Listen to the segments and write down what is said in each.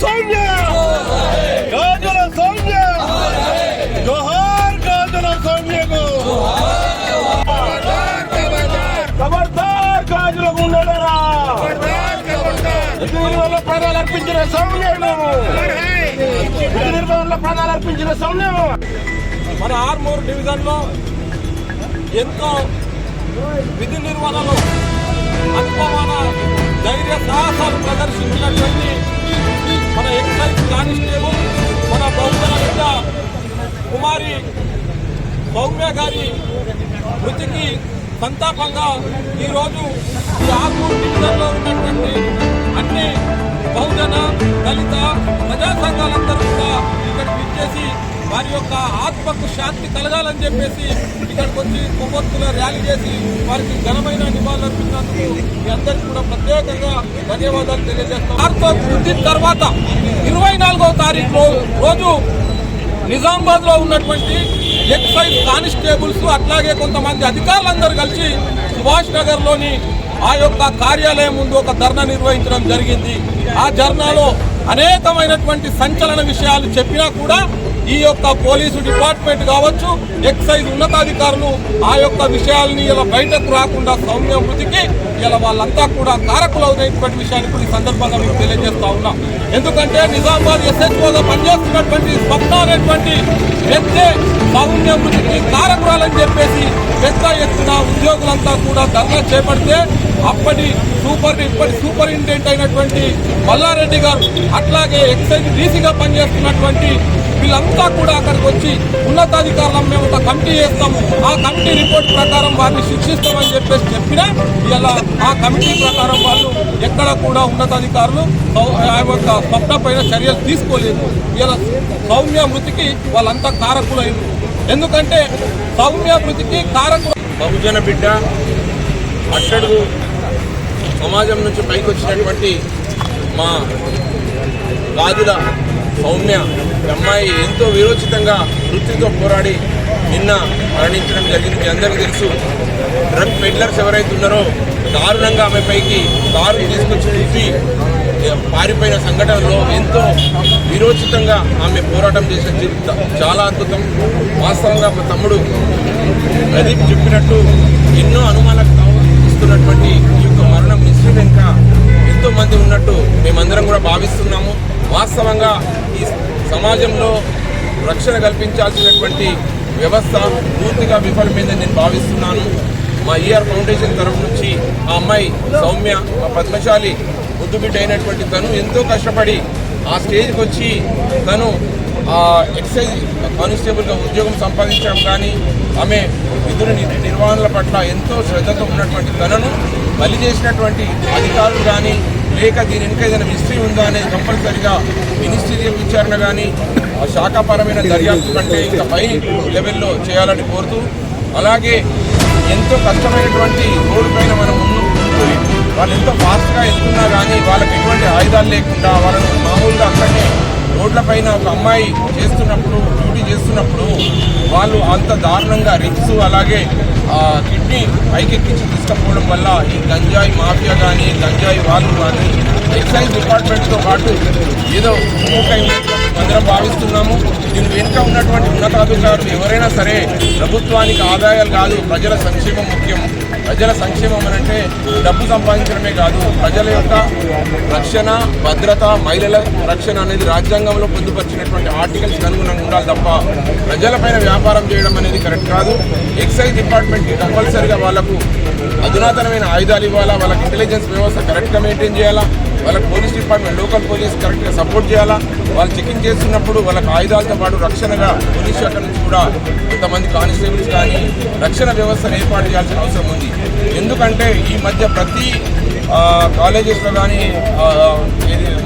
సౌమ్య, గాజుల సౌమ్య, జోహార్ గాజుల సౌమ్యకు. ఖబర్దార్ గాజుల గుండెలరా, నిర్వహణలో ప్రాణాలు అర్పించిన సౌమ్యను, నిర్వహణలో ప్రాణాలు అర్పించిన సౌమ్యము. మన ఆర్మూర్ డివిజన్లో ఎంతో విధి నిర్వహణలో అద్భుతమైన ధైర్య సాహసాలు ప్రదర్శించినటువంటి మన ఎక్సైజ్ కానిస్టేబుల్ మన బహుజన బిడ్డ కుమారి సౌమ్య గారి మృతికి సంతాపంగా ఈరోజు ఈ ఆర్మూర్ డివిజన్లో ఉన్నటువంటి అన్ని బహుజన దళిత ప్రజా సంఘాలందరూ కూడా ఇక్కడికి విచ్చేసి వారి యొక్క ఆత్మకు శాంతి కలగాలని చెప్పేసి ఇక్కడికి వచ్చి కొవ్వొత్తుల ర్యాలీ చేసి వారికి ఘనమైన నివాళులర్పించినందుకు మీ అందరికీ కూడా ప్రత్యేకంగా ధన్యవాదాలు తెలియజేస్తాం. వారితో పుట్టిన తర్వాత 24వ తారీఖు రోజు నిజామాబాద్ లో ఉన్నటువంటి ఎక్సైజ్ కానిస్టేబుల్స్ అట్లాగే కొంతమంది అధికారులందరూ కలిసి సుభాష్ నగర్ లోని ఆ యొక్క కార్యాలయం ముందు ఒక ధర్నా నిర్వహించడం జరిగింది. ఆ ధర్నాలో అనేకమైనటువంటి సంచలన విషయాలు చెప్పినా కూడా ఈ యొక్క పోలీసు డిపార్ట్మెంట్ కావచ్చు, ఎక్సైజ్ ఉన్నతాధికారులు ఆ యొక్క విషయాలని ఇలా బయటకు రాకుండా సౌమ్య మృతికి ఇలా వాళ్ళంతా కూడా కారకులవుతున్నటువంటి విషయాన్ని కూడా ఈ సందర్భంగా మీకు తెలియజేస్తా ఉన్నా. ఎందుకంటే నిజామాబాద్ SHOగా పనిచేస్తున్నటువంటి స్వప్న అనేటువంటి వ్యక్తే సౌమ్య మృతికి కారకురాలని చెప్పేసి పెద్ద ఎత్తున ఉద్యోగులంతా కూడా ధర్నా చేపడితే ఇప్పటి సూపరింటెండెంట్ అయినటువంటి మల్లారెడ్డి గారు అట్లాగే ఎక్సైజ్ డీసీగా పనిచేస్తున్నటువంటి వీళ్ళంతా కూడా అక్కడికి వచ్చి ఉన్నతాధికారులను మేము ఒక కమిటీ చేస్తాము, ఆ కమిటీ రిపోర్ట్ ప్రకారం వారిని శిక్షిస్తామని చెప్పేసి చెప్పినా ఇలా ఆ కమిటీ ప్రకారం వాళ్ళు ఎక్కడ కూడా ఉన్నతాధికారులు స్వప్న పైన చర్యలు తీసుకోలేదు. ఇలా సౌమ్య మృతికి వాళ్ళంతా కారకులైంది. ఎందుకంటే సౌమ్య మృతికి కారకులు బహుజన బిడ్డ, అట్టడుగు సమాజం నుంచి పైకి వచ్చినటువంటి మా గాజుల సౌమ్య అమ్మాయి ఎంతో విరోచితంగా వృత్తితో పోరాడి నిన్న మరణించడం జరిగింది. మీ అందరికీ తెలుసు. డ్రగ్ పెడ్లర్స్ ఎవరైతే ఉన్నారో దారుణంగా ఆమె పైకి కారు తీసుకొచ్చి చూసి పారిపోయిన సంఘటనలో ఎంతో విరోచితంగా ఆమె పోరాటం చేసిన చాలా అద్భుతం. వాస్తవంగా మా తమ్ముడు ప్రదీప్ చెప్పినట్టు ఎన్నో అనుమానాలకు తావిస్తున్నటువంటి ఈ యొక్క మరణం మిస్టరీ వెనుక ఎంతో మంది ఉన్నట్టు మేమందరం కూడా భావిస్తున్నాము. వాస్తవంగా ఈ సమాజంలో రక్షణ కల్పించాల్సినటువంటి వ్యవస్థ పూర్తిగా విఫలమైందని నేను భావిస్తున్నాను. మా ER ఫౌండేషన్ తరఫు నుంచి ఆ అమ్మాయి సౌమ్య, మా పద్మశాలి ముద్దుబిడ్డ అయినటువంటి తను ఎంతో కష్టపడి ఆ స్టేజ్కి వచ్చి తను ఎక్సైజ్ కానిస్టేబుల్గా ఉద్యోగం సంపాదించడం కానీ ఆమె విధుల నిర్వహణల పట్ల ఎంతో శ్రద్ధతో ఉన్నటువంటి తనను బలి చేసినటువంటి అధికారులు కానీ లేక దీని వెనుక ఏదైనా మిస్టరీ ఉందా అనేది కంపల్సరిగా మినిస్టీరియల్ విచారణ కానీ శాఖాపరమైన దర్యాప్తు కంటే ఇంకా పై లెవెల్లో చేయాలని కోరుతూ, అలాగే ఎంతో కష్టమైనటువంటి రోడ్డు పైన మనం ఉంటూ వాళ్ళు ఎంతో ఫాస్ట్గా వెళ్తున్నా కానీ వాళ్ళకి ఎటువంటి ఆయుధాలు లేకుండా వాళ్ళను మామూలుగా అక్కడనే రోడ్లపైన ఒక అమ్మాయి డ్యూటీ చేస్తున్నప్పుడు వాళ్ళు అంత దారుణంగా రిక్స్ అలాగే కిడ్నీ పైకెక్కించి తీసుకపోవడం వల్ల ఈ గంజాయి మాఫియా కానీ గంజాయి వాళ్ళు కానీ ఎక్సైజ్ డిపార్ట్మెంట్తో పాటు ఏదో అందరం భావిస్తున్నాము. దీని వెనుక ఉన్నటువంటి ఉన్నతాధికారులు ఎవరైనా సరే ప్రభుత్వానికి ఆదాయాలు కాదు, ప్రజల సంక్షేమం ముఖ్యం. ప్రజల సంక్షేమం అంటే డబ్బు సంపాదించడమే కాదు, ప్రజల యొక్క రక్షణ, భద్రత, మహిళల రక్షణ అనేది రాజ్యాంగంలో పొందుపరిచినటువంటి ఆర్టికల్స్కి అనుగుణంగా ఉండాలి తప్ప ప్రజలపైన వ్యాపారం చేయడం అనేది కరెక్ట్ కాదు. ఎక్సైజ్ డిపార్ట్మెంట్కి కంపల్సరిగా వాళ్ళకు అధునాతనమైన ఆయుధాలు ఇవ్వాలా, వాళ్ళకి ఇంటెలిజెన్స్ వ్యవస్థ కరెక్ట్గా మెయింటైన్ చేయాలా, వాళ్ళకి పోలీస్ డిపార్ట్మెంట్ లోకల్ పోలీస్ కరెక్ట్గా సపోర్ట్ చేయాలా. వాళ్ళు చెకింగ్ చేస్తున్నప్పుడు వాళ్ళకి ఆయుధాలతో పాటు రక్షణగా పోలీస్ శాఖ నుంచి కూడా కొంతమంది కానిస్టేబుల్స్ కానీ రక్షణ వ్యవస్థను ఏర్పాటు చేయాల్సిన అవసరం ఉంది. ఎందుకంటే ఈ మధ్య ప్రతి కాలేజెస్లో కానీ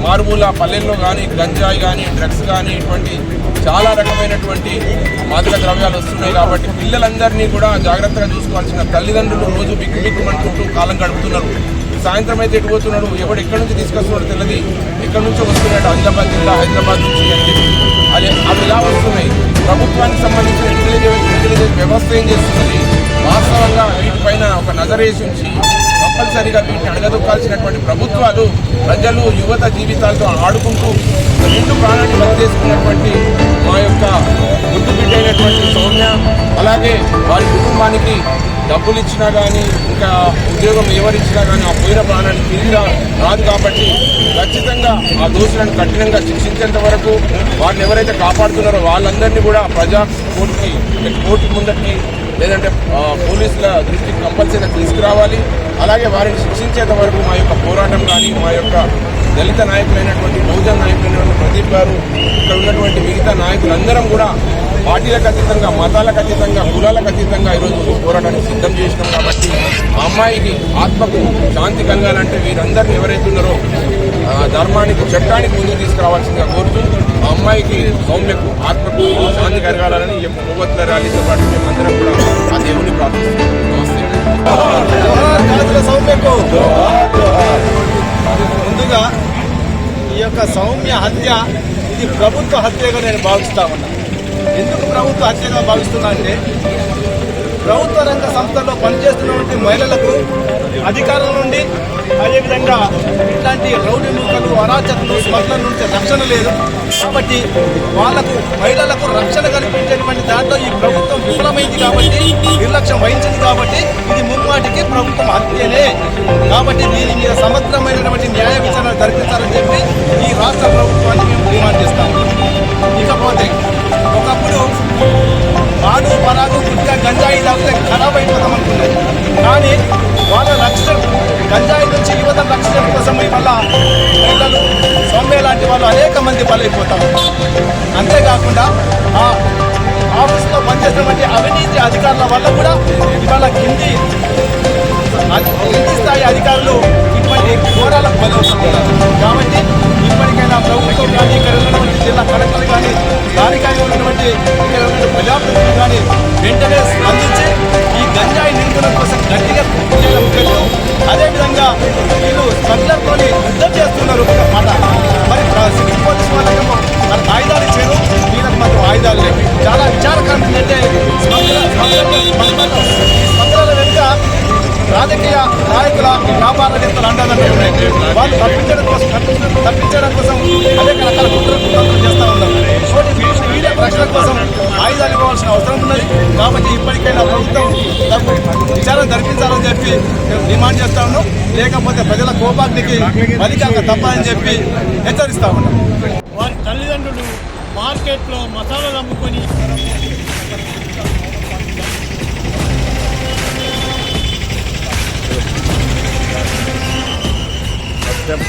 మారుమూల పల్లెల్లో కానీ గంజాయి కానీ డ్రగ్స్ కానీ ఇటువంటి చాలా రకమైనటువంటి మాదక ద్రవ్యాలు వస్తున్నాయి. కాబట్టి పిల్లలందరినీ కూడా జాగ్రత్తగా చూసుకోవాల్సిన తల్లిదండ్రులు రోజు బిక్కుబిక్కుమంటూ కాలం గడుపుతున్నారు. సాయంత్రం అయితే ఎటుపోతున్నాడు, ఎవడు ఎక్కడి నుంచి తీసుకొస్తున్నాడు తెలియదు, ఎక్కడి నుంచో వస్తున్నాడు, ఆదిలాబాద్ జిల్లా హైదరాబాద్ నుంచి అని చెప్పి అవి ఇలా వస్తున్నాయి. ప్రభుత్వానికి సంబంధించిన ఇంటెలిజెన్స్ వ్యవస్థ ఏం చేస్తున్నది, వాస్తవంగా వీటిపైన ఒక నజరేసి ఉంచి కంపల్సరీగా వీటిని అడగదొక్కాల్సినటువంటి ప్రభుత్వాలు ప్రజలు యువత జీవితాలతో ఆడుకుంటూ రెండు ప్రాణాన్ని బలి చేసుకున్నటువంటి మా యొక్క ముద్దు బిడ్డ అయినటువంటి సౌమ్య, అలాగే వారి కుటుంబానికి డబ్బులు ఇచ్చినా కానీ ఇంకా ఉద్యోగం ఎవరిచ్చినా కానీ ఆ పోయిన ప్రాణాన్ని తిరిగి రాదు కాబట్టి ఖచ్చితంగా ఆ దోషులను కఠినంగా శిక్షించేంత వరకు వారిని ఎవరైతే కాపాడుతున్నారో వాళ్ళందరినీ కూడా ప్రజా కోర్టు ముందరికి లేదంటే పోలీసుల దృష్టికి కంపల్సరీగా తీసుకురావాలి. అలాగే వారిని శిక్షించేంత వరకు మా యొక్క పోరాటం కానీ మా యొక్క దళిత నాయకులైనటువంటి బహుజన నాయకులైనటువంటి ప్రదీప్ గారు, ఇక్కడ ఉన్నటువంటి మిగతా నాయకులందరం కూడా పార్టీలకు అతీతంగా, మతాలకు అతీతంగా, కులాలకు అతీతంగా ఈరోజు పోరాటానికి సిద్ధం చేసినాం. కాబట్టి ఆ అమ్మాయికి ఆత్మకు శాంతి కలగాలంటే వీరందరినీ ఎవరైతే ఉన్నారో ధర్మానికి, చట్టానికి ముందుకు తీసుకురావాల్సిందిగా కోరుతూ ఆ అమ్మాయికి, సౌమ్యకు, ఆత్మకు శాంతి కలగాలని ఈ యొక్క కొవ్వొత్తుల ర్యాలీతో పాటు మేమందరం కూడా ఆ దేవుని ప్రార్థిస్తున్నాం. సౌమ్యకు ముందుగా ఈ యొక్క సౌమ్య హత్య ఇది ప్రభుత్వ హత్యగా నేను భావిస్తా ఉన్నా. ఎందుకు ప్రభుత్వ హత్యగా భావిస్తున్నా అంటే ప్రభుత్వ రంగ సంస్థల్లో పనిచేస్తున్నటువంటి మహిళలకు అధికారుల నుండి, అదేవిధంగా ఇట్లాంటి రౌడీ మూకలు, అరాచకులు, స్మగ్లర్ల నుంచి రక్షణ లేదు. కాబట్టి వాళ్లకు, మహిళలకు రక్షణ కల్పించేటువంటి దాంట్లో ఈ ప్రభుత్వం విఫలమైంది కాబట్టి, నిర్లక్ష్యం వహించింది కాబట్టి ఇది ముమ్మాటికి ప్రభుత్వం హత్యనే. కాబట్టి దీని మీద సమగ్రమైనటువంటి న్యాయ విచారణ జరిపించాలని చెప్పి ఈ రాష్ట్ర ప్రభుత్వాన్ని మేము డిమాండ్ చేస్తాము. ఇకపోతే ఒకప్పుడు పాడు, పరాగు, గుట్కా, గంజాయి తాగితే ఖరాబ్ అయిపోతాం అనుకున్నారు. కానీ వాళ్ళ రక్షణ, గంజాయి నుంచి యువత రక్షణ కోసం ఇవాళ మహిళలు, సౌమ్య లాంటి వాళ్ళు అనేక మంది బలైపోతారు. అంతేకాకుండా ఆ ఆఫీస్లో పనిచేసినటువంటి అవినీతి అధికారుల వల్ల కూడా ఇవాళ కింది స్థాయి అధికారులు ఇటువంటి ఘోరాలకు బలవుతున్నారు. కాబట్టి ఇప్పటికైనా ప్రభుత్వం కానీ, ఇక్కడ ఉన్నటువంటి జిల్లా కలెక్టర్ కానీ, స్థానికంగా ఉన్నటువంటి ఇక్కడ ఉన్నటువంటి ప్రజాప్రతినిధులు కానీ వెంటనే స్పందించి ఈ గంజాయి నిర్మూలన కోసం గట్టిగా కృషి చేయడం లేదు. అదేవిధంగా వీళ్ళు స్మగ్లర్తో యుద్ధం చేస్తున్నారు మాట. మరి సివిల్ పోలీస్ వాళ్ళకేమో మరి ఆయుధాలు ఇచ్చారు, వీళ్ళకి మాత్రం ఆయుధాలు లేవు. చాలా విచారకరం ఏంటంటే స్మగ్లర్ల వెనుక రాజకీయ నాయకుల, వ్యాపారవేత్తలు అండాలని ఉన్నాయి. వాళ్ళు తప్పించడం కోసం అనేక రకాల కుట్రలు చేస్తూ ఉన్నారు. వీళ్ళ రక్షణ కోసం ఆయుధాలు ఇవ్వాల్సిన అవసరం ఉన్నది. కాబట్టి ఇప్పటికైనా ప్రభుత్వం విచారణ జరిపించాలని చెప్పి మేము డిమాండ్ చేస్తా ఉన్నాం. లేకపోతే ప్రజల కోపాగ్నికి బలికాక తప్పని చెప్పి హెచ్చరిస్తా ఉన్నాం. వారి తల్లిదండ్రులు మార్కెట్లో మసాలాలు అమ్ముకొని Yep.